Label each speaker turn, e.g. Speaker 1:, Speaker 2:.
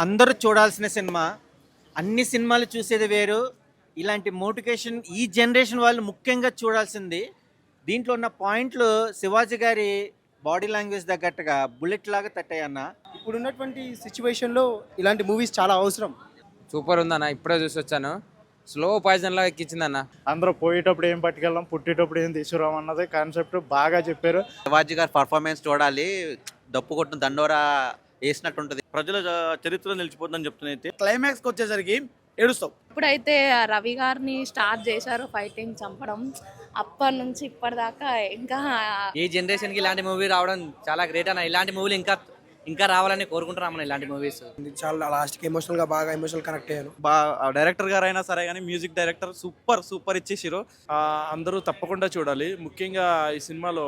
Speaker 1: అందరూ చూడాల్సిన సినిమా. అన్ని సినిమాలు చూసేది వేరు. ఇలాంటి మోటివేషన్ ఈ జనరేషన్ వాళ్ళు ముఖ్యంగా చూడాల్సింది. దీంట్లో ఉన్న పాయింట్లు శివాజీ గారి బాడీ లాంగ్వేజ్ తగ్గట్టుగా బుల్లెట్ లాగా తట్టాయన్న.
Speaker 2: ఇప్పుడున్నటువంటి సిచ్యువేషన్లో ఇలాంటి మూవీస్ చాలా అవసరం.
Speaker 3: సూపర్ ఉందన్న, ఇప్పుడే చూసి వచ్చాను. స్లో పాయిజన్ లాగా ఎక్కించిందన్న.
Speaker 4: అందరూ పోయేటప్పుడు ఏం పట్టుకెళ్ళాం, పుట్టేటప్పుడు ఏం తీసుకురాం అన్నది కాన్సెప్ట్ బాగా చెప్పారు.
Speaker 5: శివాజీ గారి పర్ఫార్మెన్స్ చూడాలి. డప్పు కొట్టిన దండోరా వేసినట్టుంటది.
Speaker 6: ప్రజల చరిత్రలో నిలిచిపోతుందని చెప్తున్నైతే
Speaker 2: క్లైమాక్స్కి వచ్చేసరికి ఏడుస్తాం.
Speaker 7: ఇప్పుడైతే రవి గారిని స్టార్ట్ చేశారు ఫైటింగ్ చంపడం, అప్పటి నుంచి ఇప్పటిదాకా ఇంకా
Speaker 8: ఈ జనరేషన్కి ఇలాంటి మూవీ రావడం చాలా గ్రేట్ అన్న. ఇలాంటి మూవీలు ఇంకా రావాలని కోరుకుంటున్నాం మనం. ఇలాంటి మూవీస్
Speaker 2: చాలా లాస్ట్కి ఎమోషనల్గా బాగా ఎమోషనల్ కనెక్ట్ అయ్యాను.
Speaker 6: డైరెక్టర్ గారు అయినా సరే కానీ మ్యూజిక్ డైరెక్టర్ సూపర్ ఇచ్చేసారు. అందరూ తప్పకుండా చూడాలి. ముఖ్యంగా ఈ సినిమాలో